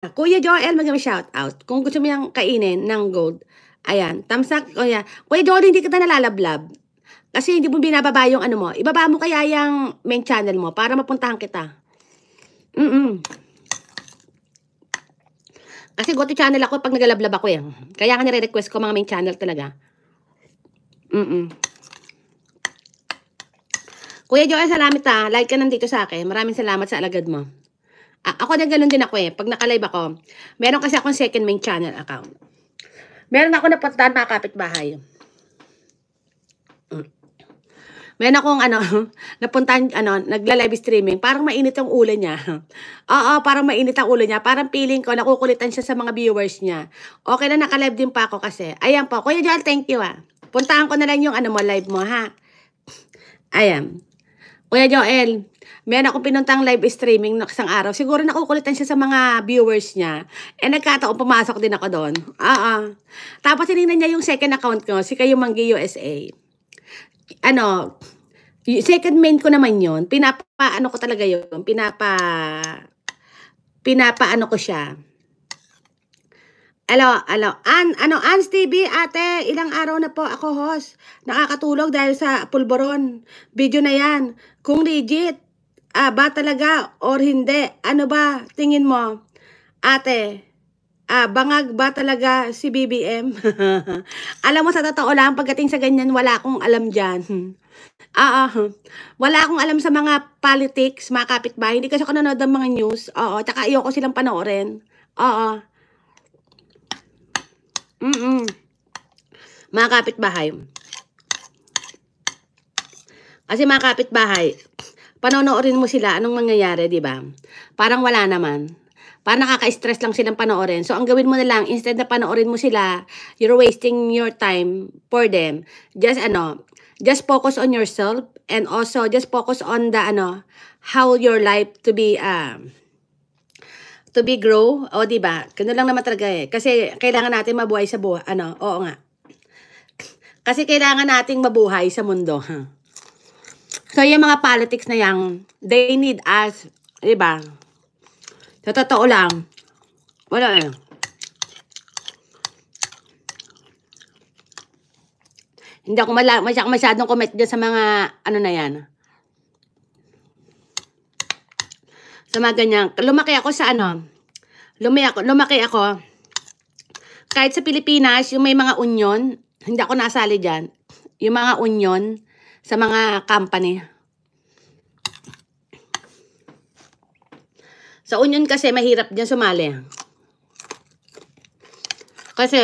Kuya Joel, mag-shout out. Kung gusto mo yung kainin ng gold, ayan, tamsak, kuya. Kuya Joel, hindi kita nalalablab. Kasi hindi mo binababa yung ano mo. Ibaba mo kaya yung main channel mo para mapuntahan kita. Kasi go to channel ako pag nagalablab ako eh. Kaya nga nire-request ko mga main channel talaga. Kuya Joel, salamat ha. Like ka nandito sa akin. Maraming salamat sa alagad mo. Ako na ganun din ako eh. Pag nakalive ako, meron kasi akong second main channel account. Meron ako napuntahan mga kapitbahay. Meron akong napuntahan, nagla-live streaming. Parang mainit ang ulo niya. Oo, parang mainit ang ulo niya. Parang feeling ko, nakukulitan siya sa mga viewers niya. Okay na, naka-live din pa ako kasi. Ayan po. Kuya Joel, thank you ah. Puntahan ko na lang yung live mo ha. Ayan. Kuya Joel, meron akong pinuntang live streaming na isang araw. Siguro nakukulitan siya sa mga viewers niya. Nagkataon, pumasok din ako doon. Tapos tinignan niya yung second account ko, si Kayo Manggi USA. Second main ko naman yun. Pinapa-ano ko talaga yun. Pinapa-ano ko siya. Ans TV, ate, ilang araw na po ako host. Nakakatulog dahil sa pulboron. Video na yan. Kung legit, ba talaga or hindi? Ano ba, tingin mo? Ate, bangag ba talaga si BBM? Alam mo, sa totoo lang, pagdating sa ganyan, wala akong alam dyan. Wala akong alam sa mga politics, mga kapitbahay. Hindi kasi ako nanonood ng mga news. Oo, tsaka ayoko silang panoorin. Oo. Mga kapitbahay. Kasi mga kapitbahay, panonoorin mo sila, anong mangyayari, di ba? Parang wala naman. Parang nakaka-stress lang silang panoorin. So, ang gawin mo na lang, instead na panoorin mo sila, you're wasting your time for them. Just focus on yourself and also just focus on the, how your life to be grow. O, diba? Ganun lang naman talaga eh. Kasi kailangan natin mabuhay sa buhay. Oo nga. Kasi kailangan nating mabuhay sa mundo. So, yung mga politics na yan, they need us. Diba? Sa totoo lang, wala eh. Hindi ako masyadong comment dyan sa mga, na yan. Sa mga ganyan. Lumaki ako sa lumaki ako. Kahit sa Pilipinas, yung may mga union, hindi ako nasali dyan. Yung mga union sa mga company. Sa union kasi, mahirap dyan sumali. Kasi,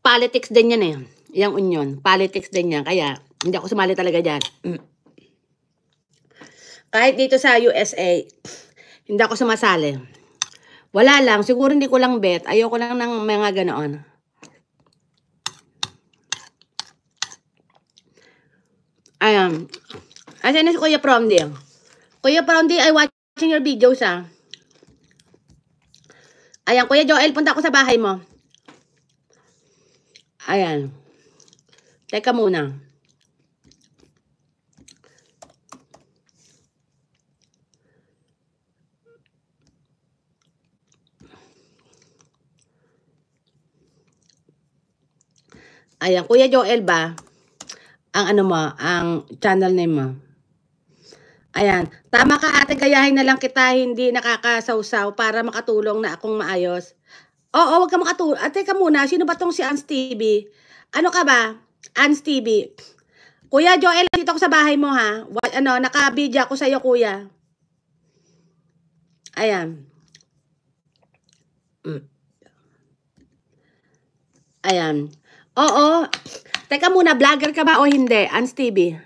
politics din yan eh. Yung union. Politics din yan. Kaya, hindi ako sumali talaga dyan. Kahit dito sa USA, hindi ako sumasali. Wala lang. Siguro hindi ko lang bet. Ayoko lang ng mga ganoon. Ayan. Asan na si Kuya Promdi? Kuya Promdi, I watching your videos ah. Ayan, Kuya Joel, punta ako sa bahay mo. Ayan. Teka muna. Ayan, Kuya Joel ba? Ang channel name mo. Ayan. Tama ka ate, gayahin na lang kita, hindi nakakasawsaw para makatulong na akong maayos. Oo, wag ka makatulong. Teka muna, sino ba tong si Ans TV? Ano ka ba? Ans TV. Kuya Joel, dito ako sa bahay mo ha. Naka-video ako sa'yo, kuya. Ayan. Ayan. Oo. Teka muna, vlogger ka ba o hindi? Ans TV.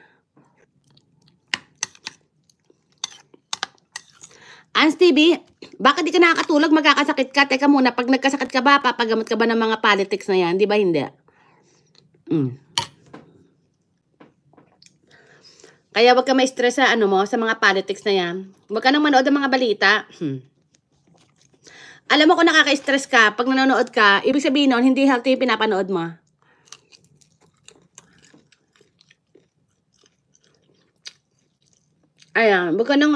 Ans TV, bakit di ka nakakatulog? Magkakasakit ka? Teka muna, pag nagkasakit ka ba, papagamot ka ba ng mga politics na yan? Di ba hindi? Kaya wag ka ma-stress sa sa mga politics na yan. Wag ka nang manood ng mga balita. Alam mo kung nakaka-stress ka, pag nanonood ka, ibig sabihin nun, hindi healthy yung pinapanood mo. Ayan, wag ka nang